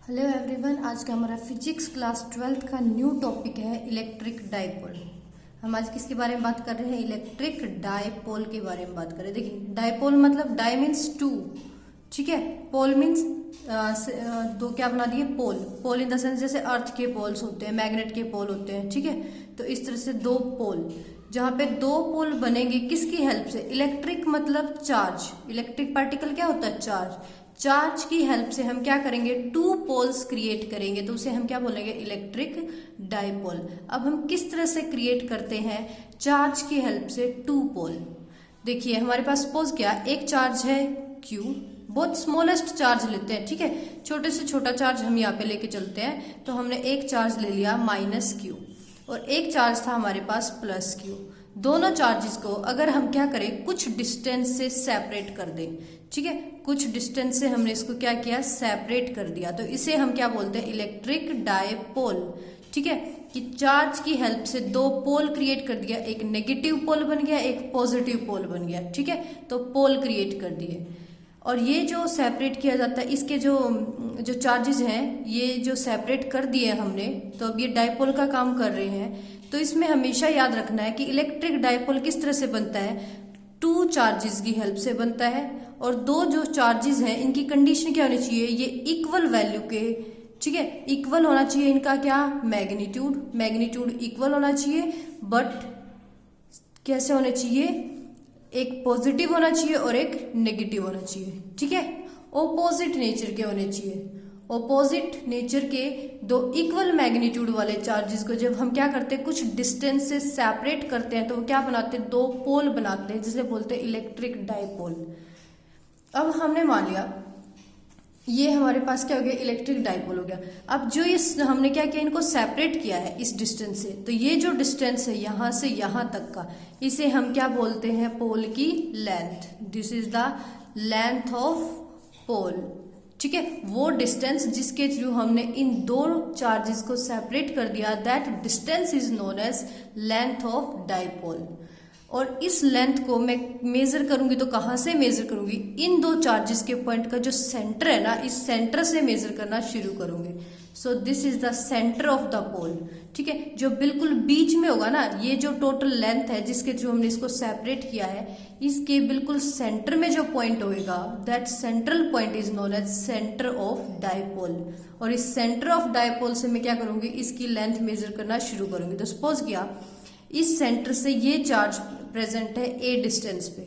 Hello everyone, आज का हमारा फिजिक्स क्लास 12th का न्यू टॉपिक है इलेक्ट्रिक डाइपोल। हम आज किसके बारे में बात कर रहे हैं? इलेक्ट्रिक डाइपोल के बारे में बात कर रहे हैं। देखिए, डाइपोल मतलब डाई मीन्स टू, ठीक है। पोल मीन्स दो, क्या बना दिए? पोल। पोल इन द सेंस जैसे अर्थ के पोल्स होते हैं, मैग्नेट के पोल होते हैं, ठीक है। तो इस तरह से दो पोल, जहां पे दो पोल बनेंगे किसकी हेल्प से? इलेक्ट्रिक मतलब चार्ज। इलेक्ट्रिक पार्टिकल क्या होता है? चार्ज। चार्ज की हेल्प से हम क्या करेंगे? टू पोल्स क्रिएट करेंगे, तो उसे हम क्या बोलेंगे? Electric dipole. अब हम किस तरह से क्रिएट करते हैं? चार्ज की हेल्प से टू पोल। देखिए, हमारे पास सपोज क्या, एक चार्ज है Q, बहुत स्मॉलेस्ट चार्ज लेते हैं, ठीक है। छोटे से छोटा चार्ज हम यहाँ पे लेके चलते हैं, तो हमने एक चार्ज ले लिया -Q और एक चार्ज था हमारे पास +Q। दोनों चार्जेस को अगर हम क्या करें, कुछ डिस्टेंस से सेपरेट कर दें, ठीक है। कुछ डिस्टेंस से हमने इसको क्या किया? सेपरेट कर दिया, तो इसे हम क्या बोलते हैं? इलेक्ट्रिक डाइपोल, ठीक है। कि चार्ज की हेल्प से दो पोल क्रिएट कर दिया, एक नेगेटिव पोल बन गया, एक पॉजिटिव पोल बन गया, ठीक है। तो पोल क्रिएट कर दिए, और ये जो सेपरेट किया जाता है, इसके जो चार्जेस हैं, ये जो सेपरेट कर दिए हमने, तो अब ये डाइपोल का काम कर रहे हैं। तो इसमें हमेशा याद रखना है कि इलेक्ट्रिक डाइपोल किस तरह से बनता है? टू चार्जेस की हेल्प से बनता है, और दो जो चार्जेस हैं इनकी कंडीशन क्या होनी चाहिए? ये इक्वल वैल्यू के, ठीक है। इक्वल होना चाहिए इनका क्या? मैग्नीट्यूड इक्वल होना चाहिए, बट कैसे होने चाहिए? एक पॉजिटिव होना चाहिए और एक नेगेटिव होना चाहिए, ठीक है। ऑपोजिट नेचर के होने चाहिए। ऑपोजिट नेचर के दो इक्वल मैग्नीट्यूड वाले चार्जेस को जब हम क्या करते हैं? कुछ डिस्टेंस से सेपरेट करते हैं, तो वो क्या बनाते हैं? दो पोल बनाते हैं, जिसे बोलते हैं इलेक्ट्रिक डाइपोल। अब हमने मान लिया ये हमारे पास क्या हो गया? इलेक्ट्रिक डाइपोल हो गया। अब जो इस हमने क्या किया? इनको सेपरेट किया है इस डिस्टेंस से, तो ये जो डिस्टेंस है यहां से यहां तक का, इसे हम क्या बोलते हैं? पोल की length. This is the length of pole, ठीक है। वो डिस्टेंस जिसके थ्रू हमने इन दो चार्जेस को सेपरेट कर दिया, that distance is known as length of dipole. और इस लेंथ को मैं मेजर करूंगी, तो कहां से मेजर करूंगी? इन दो चार्जेस के पॉइंट का जो सेंटर है ना, इस सेंटर से मेजर करना शुरू करूंगी। So this is the centre of the pole, ठीक है। जो बिल्कुल बीच में होगा ना, ये जो टोटल लेंथ है जिसके थ्रू हमने इसको सेपरेट किया है, इसके बिल्कुल सेंटर में जो पॉइंट होएगा, that central point is known as centre of dipole. और इस सेंटर ऑफ डाइपोल से मैं क्या करूंगी? इसकी लेंथ मेजर करना शुरू करूंगी। तो सपोज किया इस सेंटर से ये चार्ज प्रेजेंट है a डिस्टेंस पे,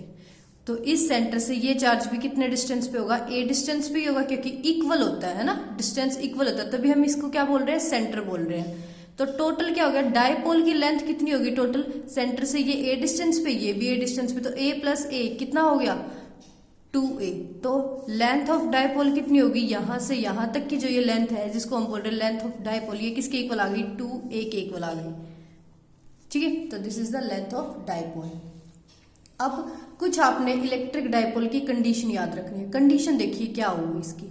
तो इस सेंटर से ये चार्ज भी कितने डिस्टेंस पे होगा? a डिस्टेंस पे ही होगा, क्योंकि इक्वल होता है ना, डिस्टेंस इक्वल होता है, तभी हम इसको क्या बोल रहे हैं? सेंटर बोल रहे हैं। तो टोटल क्या हो गया? डाइपोल की लेंथ कितनी होगी टोटल? सेंटर से ये a डिस्टेंस पे, ये भी a डिस्टेंस पे, तो a प्लस a कितना हो गया? 2a। तो लेंथ ऑफ डाइपोल कितनी होगी? यहां से यहां तक की जो ये लेंथ है, जिसको हम बोल रहे हैं लेंथ ऑफ डाइपोल, ये किसके इक्वल आ गई? 2a के इक्वल आ गई, ठीक है। तो this is the length of dipole. अब कुछ आपने इलेक्ट्रिक डाइपोल की कंडीशन याद रखनी है। कंडीशन देखिए क्या होगी इसकी।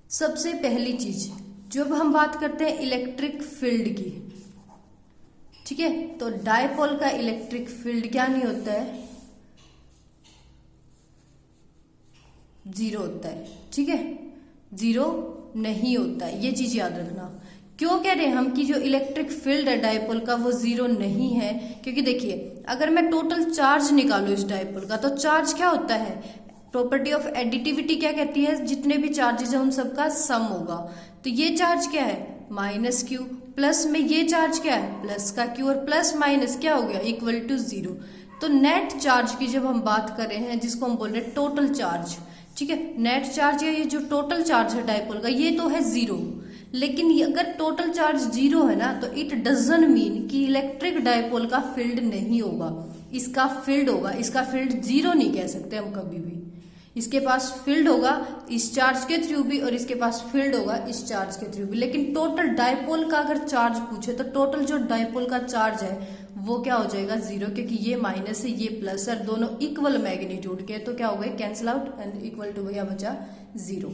सबसे पहली चीज, जब हम बात करते हैं इलेक्ट्रिक फील्ड की, ठीक है, तो डाइपोल का इलेक्ट्रिक फील्ड क्या नहीं होता है? 0 होता है, ठीक है। 0 नहीं होता है, ये चीज याद रखना। क्यों कह रहे हैं हम कि जो इलेक्ट्रिक फील्ड है डाइपोल का वो 0 नहीं है? क्योंकि देखिए, अगर मैं टोटल चार्ज निकालू इस डाइपोल का, तो चार्ज क्या होता है? प्रॉपर्टी ऑफ एडिटिविटी क्या कहती है? जितने भी चार्जेस हैं उन सबका सम होगा। तो ये चार्ज क्या है? -Q, प्लस में ये चार्ज क्या है? प्लस का Q, और प्लस माइनस क्या हो गया? Equal to 0। तो नेट चार्ज की जब हम बात कर रहे हैं, जिसको हम बोल रहे हैं टोटल चार्ज, ठीक है, नेट चार्ज या ये जो टोटल चार्ज है डाइपोल का, ये तो है 0। लेकिन अगर टोटल चार्ज 0 है ना, तो इट डजंट मीन कि इलेक्ट्रिक डाइपोल का फील्ड नहीं होगा। इसका फील्ड होगा। इसका फील्ड 0 नहीं कह सकते हम कभी भी। इसके पास फील्ड होगा इस चार्ज के थ्रू भी, और इसके पास फील्ड होगा इस चार्ज के थ्रू भी। लेकिन टोटल डाइपोल का अगर चार्ज पूछे, तो टोटल जो डाइपोल का चार्ज है वो क्या हो जाएगा? 0, क्योंकि ये माइनस है, ये प्लस है, दोनों इक्वल मैग्नीट्यूड के, तो क्या हो गए? Cancel out, and equal to भैया बचा 0,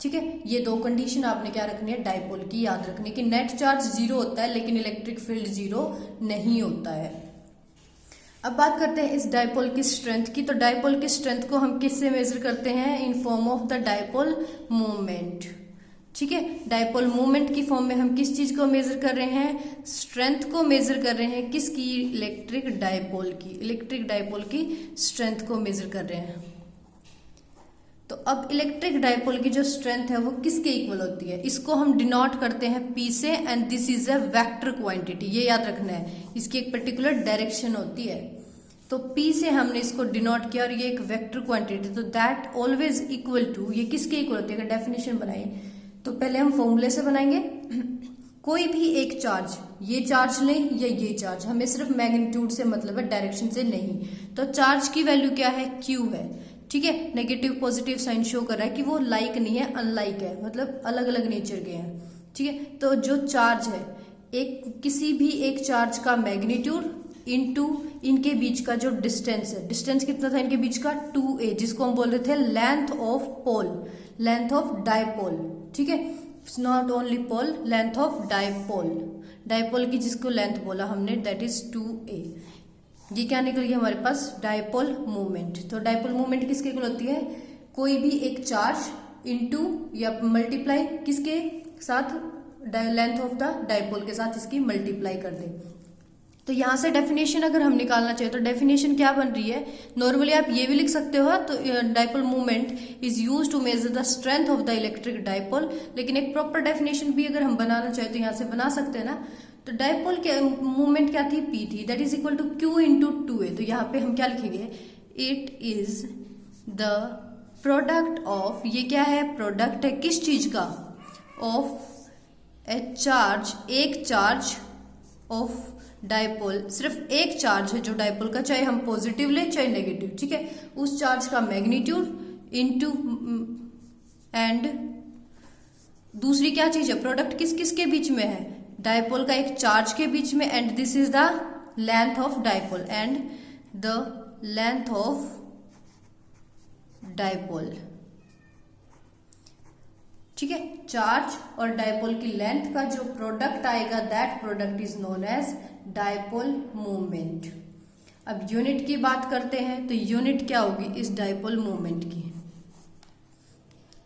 ठीक है। ये दो कंडीशन आपने क्या रखनी है? डाइपोल की याद रखनी, कि नेट चार्ज 0 होता है, लेकिन इलेक्ट्रिक फील्ड 0 नहीं होता है। अब बात करते हैं इस डाइपोल की स्ट्रेंथ की। तो डाइपोल की स्ट्रेंथ को हम किससे मेजर करते हैं? In form of the dipole moment. ठीक है। डायपोल मोमेंट की फॉर्म में हम किस चीज को मेजर कर रहे हैं, स्ट्रेंथ को मेजर कर रहे हैं, किसकी, इलेक्ट्रिक डायपोल की, इलेक्ट्रिक डायपोल की स्ट्रेंथ को मेजर कर रहे हैं। तो अब इलेक्ट्रिक डायपोल की जो स्ट्रेंथ है वो किसके इक्वल होती है, इसको हम डिनोट करते हैं P से, and this is a vector quantity, ये याद रखना है, इसकी एक पर्टिकुलर डायरेक्शन होती है। तो P से हमने इसको डिनोट किया और ये एक वेक्टर क्वांटिटी, तो दैट ऑलवेज इक्वल टू, ये किसके इक्वल होती है, अगर डेफिनेशन बनाए तो पहले हम फॉर्मूले से बनाएंगे। कोई भी एक चार्ज, ये चार्ज लें या ये चार्ज, हमें सिर्फ मैग्नीट्यूड से मतलब है, डायरेक्शन से नहीं। तो चार्ज की वैल्यू क्या है, Q है, ठीक है। नेगेटिव पॉजिटिव साइन शो कर रहा है कि वो लाइक नहीं है, अनलाइक है, मतलब अलग अलग नेचर के हैं, ठीक है। तो जो चार्ज है, एक किसी भी एक चार्ज का मैग्नीट्यूड इनटू इनके बीच का जो डिस्टेंस है, डिस्टेंस कितना था इनके बीच का, 2a, जिसको हम बोल रहे थे length of pole, length of dipole, ठीक है। Not only pole, length of dipole, dipole की जिसको लेंथ बोला हमने, दैट इज 2a। ये क्या निकल गया हमारे पास, डायपोल मोमेंट। तो डायपोल मोमेंट किसके इक्वल होती है, कोई भी एक चार्ज इनटू या मल्टीप्लाई किसके साथ, लेंथ ऑफ द डायपोल के साथ इसकी मल्टीप्लाई कर दे। तो यहां से डेफिनेशन अगर हम निकालना चाहिए तो डेफिनेशन क्या बन रही है, नॉर्मली आप ये भी लिख सकते हो, तो dipole movement is use to measure the strength of the electric dipole, लेकिन एक प्रॉपर डेफिनेशन भी अगर हम बनाना चाहें तो यहां से बना सकते हैं ना। तो डायपोल के मूवमेंट क्या थी, P थी, that is equal to Q into 2a। तो यहाँ पे हम क्या लिखेंगे, it is the product of, ये क्या है, प्रोडक्ट है किस चीज का, ऑफ ए चार्ज, एक चार्ज ऑफ डायपोल, सिर्फ एक चार्ज है जो डायपोल का, चाहे हम पॉजिटिव लें चाहे नेगेटिव, ठीक है, उस चार्ज का मैग्नीट्यूड इनटू, एंड दूसरी क्या चीज है, प्रोडक्ट किस किस के बीच में है, डायपोल का एक चार्ज के बीच में, and this is the length of dipole, and the length of dipole, ठीक है। चार्ज और डायपोल की लेंथ का जो प्रोडक्ट आएगा, that product is known as dipole moment. अब यूनिट की बात करते हैं, तो यूनिट क्या होगी इस डायपोल मोमेंट की,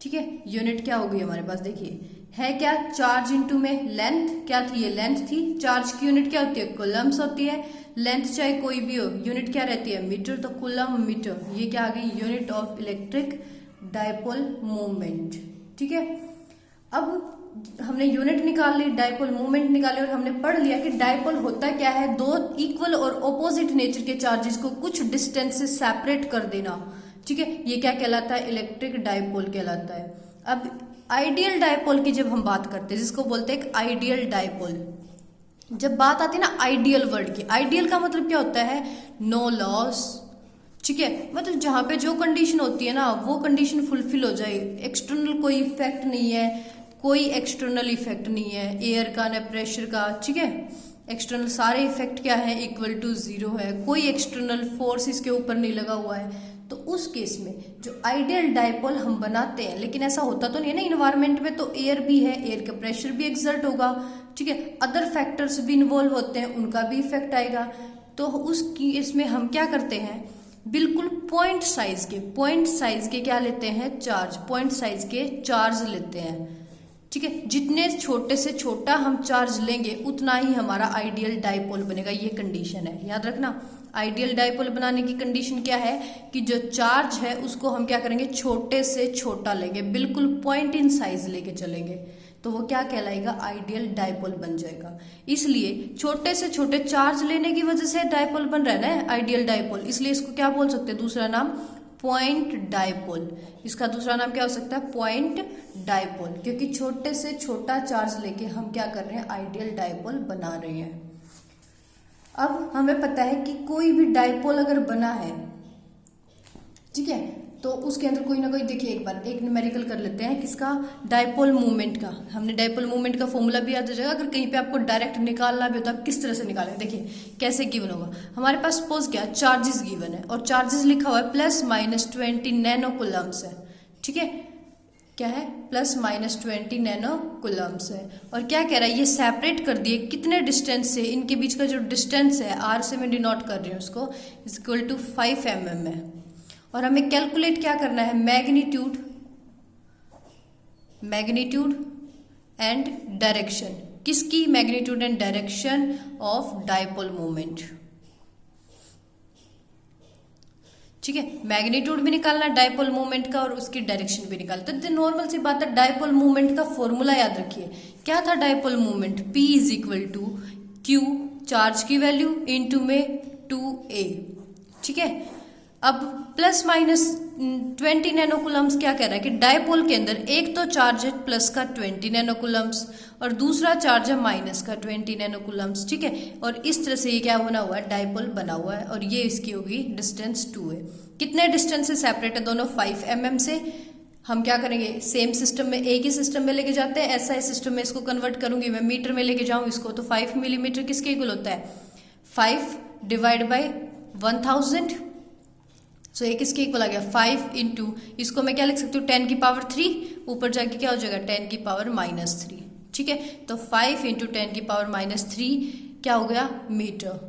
ठीक है। यूनिट क्या होगी हमारे पास, देखिए है क्या, चार्ज इनटू में लेंथ, क्या थी ये, लेंथ थी, चार्ज की यूनिट क्या होती है, कूलम्स होती है, लेंथ चाहे कोई भी हो, यूनिट क्या रहती है, मीटर, तो कूलम मीटर, ये क्या आ गई, unit of electric dipole moment, ठीक है। अब हमने यूनिट निकाल ली, डायपोल मोमेंट निकाले, और हमने पढ़ लिया कि डायपोल होता क्या है, दो इक्वल और ऑपोजिट नेचर के चार्जेस को कुछ डिस्टेंस से सेपरेट कर देना, ठीक है, ये क्या कहलाता है, इलेक्ट्रिक डायपोल कहलाता है। अब आइडियल डायपोल की जब हम बात करते हैं, जिसको बोलते हैं एक आइडियल डायपोल, जब बात आती है ना आइडियल वर्ड की, आइडियल का मतलब क्या होता है, नो लॉस, ठीक है, मतलब जहां पे जो कंडीशन होती है ना वो कंडीशन फुलफिल हो जाए, एक्सटर्नल कोई इफेक्ट नहीं है, कोई एक्सटर्नल इफेक्ट नहीं है, एयर का न प्रेशर का, ठीक है, एक्सटर्नल सारे इफेक्ट क्या है, इक्वल टू 0 है, कोई एक्सटर्नल फोर्स इसके ऊपर नहीं लगा हुआ है। तो उस केस में जो आइडियल डायपोल हम बनाते हैं, लेकिन ऐसा होता तो नहीं है ना, इन्वायरमेंट में तो एयर भी है, एयर का प्रेशर भी एक्सर्ट होगा, ठीक है, अदर फैक्टर्स भी इन्वॉल्व होते हैं, उनका भी इफेक्ट आएगा। तो उस केस में हम क्या करते हैं, बिल्कुल पॉइंट साइज के क्या लेते हैं, चार्ज, पॉइंट साइज के चार्ज लेते हैं, ठीक है। जितने छोटे से छोटा हम चार्ज लेंगे उतना ही हमारा आइडियल डायपोल बनेगा, ये कंडीशन है, याद रखना। आइडियल डायपोल बनाने की कंडीशन क्या है कि जो चार्ज है उसको हम क्या करेंगे, छोटे से छोटा लेंगे, बिल्कुल पॉइंट इन साइज लेके चलेंगे, तो वो क्या कहलाएगा, आइडियल डायपोल बन जाएगा। इसलिए छोटे से छोटे चार्ज लेने की वजह से डायपोल बन रहा है ना आइडियल डायपोल, इसलिए इसको क्या बोल सकते हैं, दूसरा नाम पॉइंट डायपोल, इसका दूसरा नाम क्या हो सकता है, पॉइंट डायपोल, क्योंकि छोटे से छोटा चार्ज लेके हम क्या कर रहे हैं, आइडियल डायपोल बना रहे हैं। अब हमें पता है कि कोई भी डायपोल अगर बना है, ठीक है, तो उसके अंदर कोई ना कोई, देखिए एक बार एक न्यूमेरिकल कर लेते हैं किसका, डायपोल मूवमेंट का। हमने डायपोल मूवमेंट का फॉर्मूला भी याद हो जाएगा, अगर कहीं पे आपको डायरेक्ट निकालना भी हो तो आप किस तरह से निकालें, देखिए कैसे गिवन होगा। हमारे पास सपोज क्या, चार्जेस गिवन है और चार्जेस लिखा हुआ है +-20 नैनो कूलम्स है, ठीक है, क्या है, +-20 नैनो कूलम्स है, और क्या कह रहा है, ये सेपरेट कर दिए कितने डिस्टेंस से, इनके बीच का जो डिस्टेंस है, r से मैं डिनोट कर रही हूँ उसको, इक्वल टू 5 mm है, और हमें कैलकुलेट क्या करना है, मैग्नीट्यूड एंड डायरेक्शन, किसकी? Magnitude and direction of dipole moment. ठीक है, मैग्नीट्यूड भी निकालना डायपोल मोमेंट का और उसकी डायरेक्शन भी निकालना। तो नॉर्मल सी बात है, डायपोल मोमेंट का फॉर्मूला याद रखिए। क्या था dipole moment? P is equal to Q, charge की वैल्यू, इनटू में 2A। ठीक है, अब प्लस माइनस 20 नैनोकूलम्स क्या कह रहा है कि डायपोल के अंदर एक तो चार्ज है प्लस का 20 नैनोकूलम्स और दूसरा चार्ज है माइनस का 20 नैनोकूलम्स। ठीक है, और इस तरह से ये क्या बना हुआ है? डायपोल बना हुआ है और ये इसकी होगी डिस्टेंस 2 है। कितने डिस्टेंस से सेपरेट है दोनों? 5 mm से। हम क्या करेंगे? सेम सिस्टम में, एक ही सिस्टम में लेके जाते हैं। ऐसा सिस्टम में इसको कन्वर्ट करूंगी मैं, मीटर में लेके जाऊं इसको, तो 5 मिलीमीटर किसके इक्वल होता है? 5 डिवाइड बाई 1000। सो एक इसके इक्वल आ गया 5 इंटू, इसको मैं क्या लिख सकती हूँ? 10 की पावर 3, ऊपर जाके क्या हो जाएगा? 10 की पावर माइनस 3। ठीक है, तो 5 इंटू 10 की पावर माइनस 3 क्या हो गया? मीटर।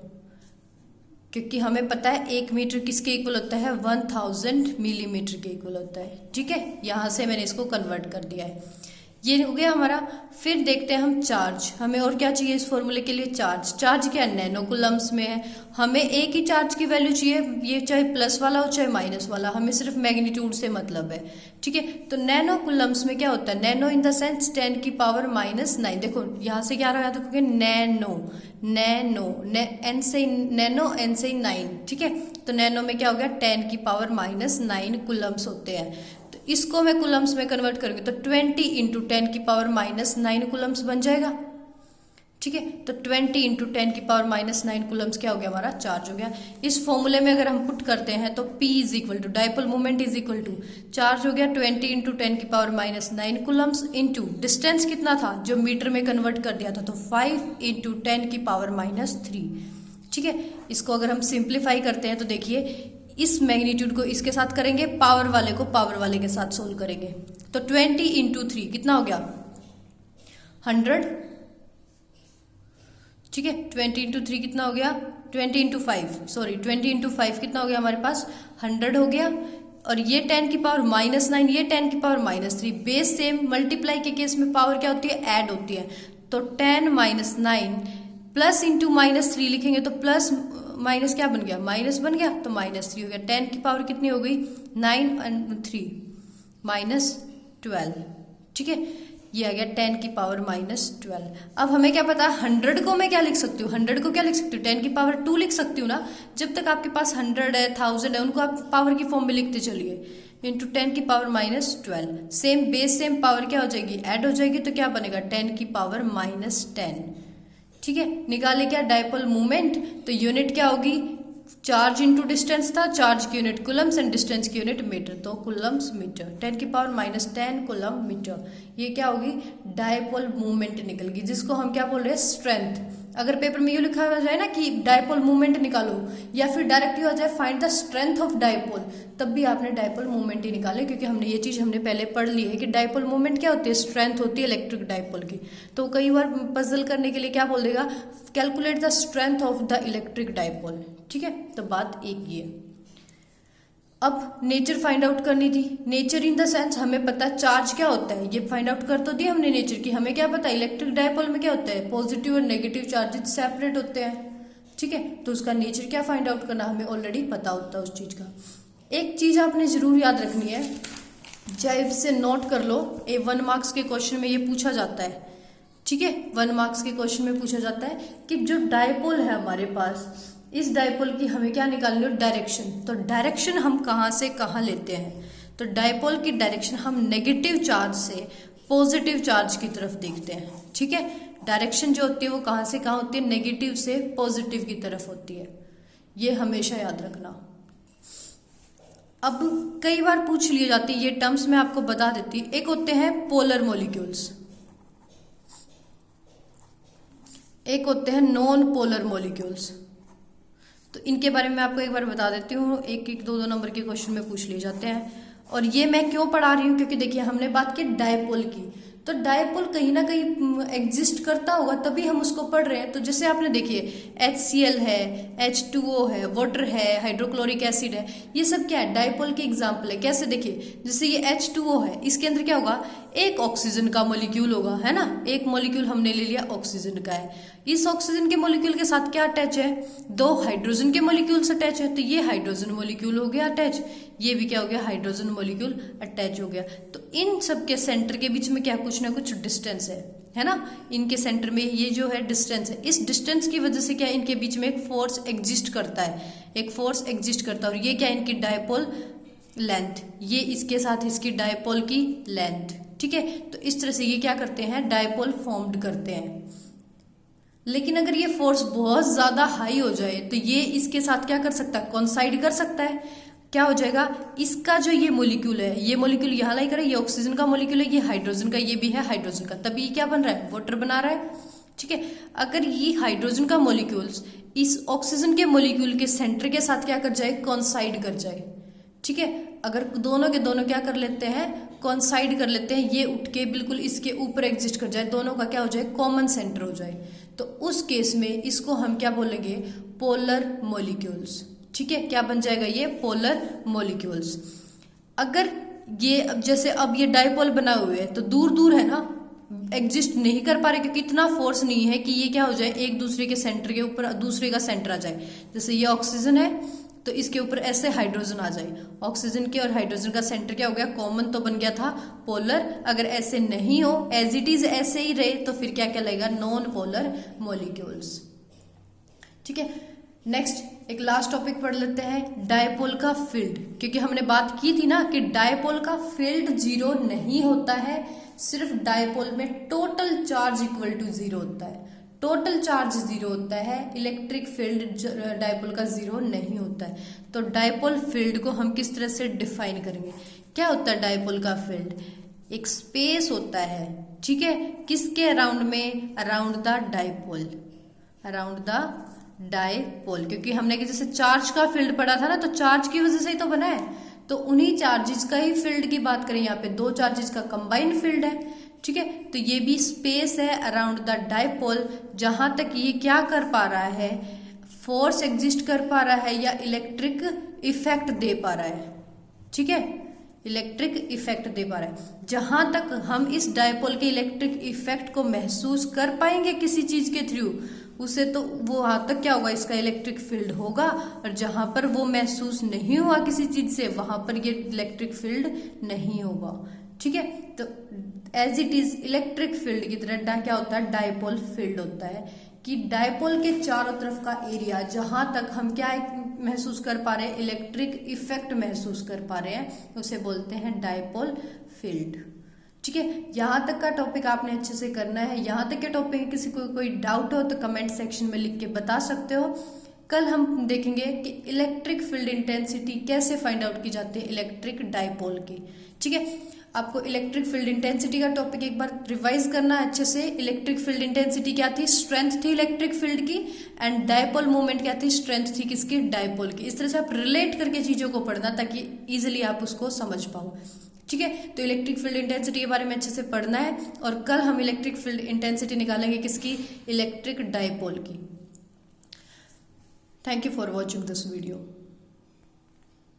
क्योंकि हमें पता है 1 मीटर किसके इक्वल होता है? 1000 मिलीमीटर के इक्वल होता है। ठीक है, यहां से मैंने इसको कन्वर्ट कर दिया है। ये हो गया हमारा। फिर देखते हैं हम चार्ज। हमें और क्या चाहिए इस फॉर्मूले के लिए? चार्ज। चार्ज क्या? नैनोकूलम्स में है। हमें एक ही चार्ज की वैल्यू चाहिए, ये चाहे प्लस वाला हो चाहे माइनस वाला, हमें सिर्फ मैग्नीट्यूड से मतलब है। ठीक है, तो नैनोकूलम्स में क्या होता है? नैनो इन द सेंस 10 की पावर माइनस 9। देखो यहां से क्या रहा था? नैनो, नैनो, एन से नैनो, एन से 9। ठीक है, तो नैनो में क्या हो गया? 10 की पावर माइनस 9 कूलम्स होते हैं। तो इसको मैं कूलम्स में कन्वर्ट करूंगी तो 20 इंटू 10 की पावर माइनस 9 कूलम्स बन जाएगा। ठीक है, तो 20 इंटू 10 की पावर माइनस 9 कूलम्स क्या हो गया? हमारा चार्ज हो गया। इस फॉर्मूले में अगर हम पुट करते हैं तो P is equal to dipole moment is equal to charge हो गया 20 इंटू 10 की power minus 9 coulombs into distance कितना था जो मीटर में कन्वर्ट कर दिया था, तो 5 इंटू 10 की पावर माइनस 3। ठीक है, इसको अगर हम सिंप्लीफाई करते हैं तो देखिए इस मैग्नीट्यूड को इसके साथ करेंगे, पावर वाले को पावर वाले के साथ सोल्व करेंगे, तो 20 इंटू 3 कितना हो गया? 100। ठीक है, 20 इंटू 3 कितना हो गया? 20 इंटू 5 सॉरी 20 इंटू 5 कितना हो गया हमारे पास? 100 हो गया। और ये 10 की पावर माइनस 9, ये 10 की power minus 3। Base same, multiply के केस में पावर क्या होती है? ऐड होती है। तो 10 माइनस 9 प्लस इंटू माइनस 3 लिखेंगे तो प्लस माइनस क्या बन गया? माइनस बन गया, तो माइनस 3 हो गया। 10 की पावर कितनी हो गई? 9 एंड 3 माइनस 12। ठीक है, ये आ गया 10 की पावर माइनस 12। अब हमें क्या पता? 100 को मैं क्या लिख सकती हूँ? 100 को क्या लिख सकती हूँ? 10 की पावर 2 लिख सकती हूँ ना। जब तक आपके पास 100 है, 1000 है, उनको आप पावर की फॉर्म में लिखते चलिए, इंटू 10 की power minus 12। Same base same power क्या हो जाएगी? ऐड हो जाएगी, तो क्या बनेगा? 10 की पावर माइनस 10। ठीक है, निकाले क्या? Dipole movement. तो यूनिट क्या होगी? चार्ज इंटू डिस्टेंस था, चार्ज की यूनिट कूलम्स एंड डिस्टेंस की यूनिट मीटर, तो कूलम्स मीटर। 10 की पावर माइनस 10 कूलम मीटर। ये क्या होगी? डायपोल मूवमेंट निकल गई, जिसको हम क्या बोल रहे हैं? स्ट्रेंथ। अगर पेपर में ये लिखा हुआ जाए ना कि डायपोल मूवमेंट निकालो, या फिर डायरेक्टली हो जाए find the strength of dipole, तब भी आपने डायपोल मूवमेंट ही निकाले, क्योंकि हमने ये चीज हमने पहले पढ़ ली है कि डायपोल मूवमेंट क्या होती है? स्ट्रेंथ होती है इलेक्ट्रिक डायपोल की। तो कई बार पजल करने के लिए क्या बोल देगा? Calculate the strength of the electric dipole. ठीक है, तो बात एक ये। अब नेचर फाइंड आउट करनी थी। नेचर इन द सेंस हमें पता चार्ज क्या होता है, ये फाइंड आउट कर तो दिया हमने नेचर की। हमें क्या पता? इलेक्ट्रिक डायपोल में क्या होता है? पॉजिटिव और नेगेटिव चार्जेस सेपरेट होते हैं। ठीक है, तो उसका नेचर क्या फाइंड आउट करना हमें ऑलरेडी पता होता है उस चीज का। एक चीज आपने जरूर याद रखनी है, चाहे इसे नोट कर लो, 1 मार्क्स के क्वेश्चन में ये पूछा जाता है। ठीक है, 1 मार्क्स के क्वेश्चन में पूछा जाता है कि जो डायपोल है हमारे पास, इस डायपोल की हमें क्या निकालनी हो? डायरेक्शन। तो डायरेक्शन हम कहाँ से कहाँ लेते हैं? तो डायपोल की डायरेक्शन हम नेगेटिव चार्ज से पॉजिटिव चार्ज की तरफ देखते हैं। ठीक है, डायरेक्शन जो होती है वो कहाँ से कहाँ होती है? नेगेटिव से पॉजिटिव की तरफ होती है, ये हमेशा याद रखना। अब कई बार पूछ लिए जाती है, ये टर्म्स मैं आपको बता देती। एक होते हैं पोलर मॉलिक्यूल्स, एक होते हैं नॉन पोलर मॉलिक्यूल्स। तो इनके बारे में आपको एक बार बता देती हूँ, 1-1, 2-2 नंबर के क्वेश्चन में पूछ लिए जाते हैं। और ये मैं क्यों पढ़ा रही हूँ? क्योंकि देखिए हमने बात की डायपोल की, तो डायपोल कहीं ना कहीं एग्जिस्ट करता होगा, तभी हम उसको पढ़ रहे हैं। तो जैसे आपने देखिए HCl है, H2O है, वाटर है, हाइड्रोक्लोरिक एसिड है, ये सब क्या है, डायपोल के एग्जाम्पल है। कैसे देखिए, जैसे ये H2O है, इसके अंदर क्या होगा, एक ऑक्सीजन का मॉलिक्यूल होगा, है ना, एक मॉलिक्यूल हमने ले लिया ऑक्सीजन का है। इस ऑक्सीजन के मॉलिक्यूल के साथ क्या अटैच है, दो हाइड्रोजन के मॉलिक्यूल्स अटैच है, तो ये हाइड्रोजन मॉलिक्यूल हो गया अटैच, ये भी क्या हो गया, हाइड्रोजन मॉलिक्यूल अटैच हो गया। तो इन सब के सेंटर के बीच में क्या, कुछ ना कुछ डिस्टेंस है ना, इनके सेंटर में ये जो है डिस्टेंस है। इस डिस्टेंस की वजह से क्या, इनके बीच में एक फोर्स एग्जिस्ट करता है, एक फोर्स एग्जिस्ट करता है, और ये क्या, इनकी डायपोल लेंथ, ये इसके साथ इसकी डायपोल की लेंथ, ठीक है। तो इस तरह से ये क्या करते हैं, डायपोल फॉर्म्ड करते हैं। लेकिन अगर ये फोर्स बहुत ज्यादा हाई हो जाए तो ये इसके साथ क्या कर सकता है, कॉन्साइड कर सकता है। क्या हो जाएगा, इसका जो ये मॉलिक्यूल है, ये मॉलिक्यूल यहाँ लाई करे, ये ऑक्सीजन का मॉलिक्यूल है, ये हाइड्रोजन का, ये भी है हाइड्रोजन का, तभी ये क्या बन रहा है, वाटर बना रहा है, ठीक है। अगर ये हाइड्रोजन का मॉलिक्यूल्स इस ऑक्सीजन के मॉलिक्यूल के सेंटर के साथ क्या कर जाए, कॉन्साइड कर जाए, ठीक है। अगर दोनों के दोनों क्या कर लेते हैं, कॉन्साइड कर लेते हैं, ये उठ के बिल्कुल इसके ऊपर एग्जिस्ट कर जाए, दोनों का क्या हो जाए, कॉमन सेंटर हो जाए, तो उस केस में इसको हम क्या बोलेंगे, पोलर मॉलिक्यूल्स, ठीक है। क्या बन जाएगा, ये पोलर मॉलिक्यूल्स। अगर ये जैसे अब ये डायपोल बना हुए है तो दूर दूर है ना, एग्जिस्ट नहीं कर पा रहे क्योंकि इतना फोर्स नहीं है कि ये क्या हो जाए, एक दूसरे के सेंटर के ऊपर दूसरे का सेंटर आ जाए। जैसे ये ऑक्सीजन है तो इसके ऊपर ऐसे हाइड्रोजन आ जाए, ऑक्सीजन के और हाइड्रोजन का सेंटर क्या हो गया, कॉमन तो बन गया था पोलर। अगर ऐसे नहीं हो, एज इट इज ऐसे ही रहे, तो फिर क्या कहलाएगा, नॉन पोलर मॉलिक्यूल्स, ठीक है। नेक्स्ट एक लास्ट टॉपिक पढ़ लेते हैं, डायपोल का फील्ड। क्योंकि हमने बात की थी ना कि डायपोल का फील्ड जीरो नहीं होता है, सिर्फ डायपोल में total charge equal to zero होता है, टोटल चार्ज जीरो होता है, इलेक्ट्रिक फील्ड डायपोल का जीरो नहीं होता है। तो डायपोल फील्ड को हम किस तरह से डिफाइन करेंगे, क्या होता है डायपोल का फील्ड, एक स्पेस होता है, ठीक है, किसके अराउंड में, around the dipole, around the dipole. क्योंकि हमने कि जैसे चार्ज का फील्ड पढ़ा था ना, तो चार्ज की वजह से ही तो बना है, तो उन्हीं चार्जेस का ही फील्ड की बात करें, यहाँ पे दो चार्जेस का कंबाइंड फील्ड है, ठीक है। तो ये भी स्पेस है अराउंड द डायपोल, जहां तक ये क्या कर पा रहा है, फोर्स एग्जिस्ट कर पा रहा है या इलेक्ट्रिक इफेक्ट दे पा रहा है, ठीक है, इलेक्ट्रिक इफेक्ट दे पा रहा है। जहां तक हम इस डायपोल के इलेक्ट्रिक इफेक्ट को महसूस कर पाएंगे किसी चीज के थ्रू, उसे तो वो वहां तक क्या होगा, इसका इलेक्ट्रिक फील्ड होगा, और जहां पर वो महसूस नहीं हुआ किसी चीज से, वहां पर ये इलेक्ट्रिक फील्ड नहीं होगा, ठीक है। तो as it is electric field की तरह क्या होता है, डायपोल फील्ड होता है कि डायपोल के चारों तरफ का एरिया, जहां तक हम क्या महसूस कर पा रहे हैं, इलेक्ट्रिक इफेक्ट महसूस कर पा रहे हैं, उसे बोलते हैं डायपोल फील्ड, ठीक है। यहां तक का टॉपिक आपने अच्छे से करना है। यहां तक के टॉपिक में किसी को कोई डाउट हो तो कमेंट सेक्शन में लिख के बता सकते हो। कल हम देखेंगे कि इलेक्ट्रिक फील्ड इंटेंसिटी कैसे फाइंड आउट की जाती है इलेक्ट्रिक डायपोल की, ठीक है। आपको इलेक्ट्रिक फील्ड इंटेंसिटी का टॉपिक एक बार रिवाइज करना है अच्छे से। इलेक्ट्रिक फील्ड इंटेंसिटी क्या थी, स्ट्रेंथ थी इलेक्ट्रिक फील्ड की, एंड डायपोल मोमेंट क्या थी, स्ट्रेंथ थी किसकी, डायपोल की। इस तरह से आप रिलेट करके चीजों को पढ़ना ताकि इजिली आप उसको समझ पाओ, ठीक है। तो इलेक्ट्रिक फील्ड इंटेंसिटी के बारे में अच्छे से पढ़ना है, और कल हम इलेक्ट्रिक फील्ड इंटेंसिटी निकालेंगे किसकी, इलेक्ट्रिक डायपोल की। Thank you for watching this video.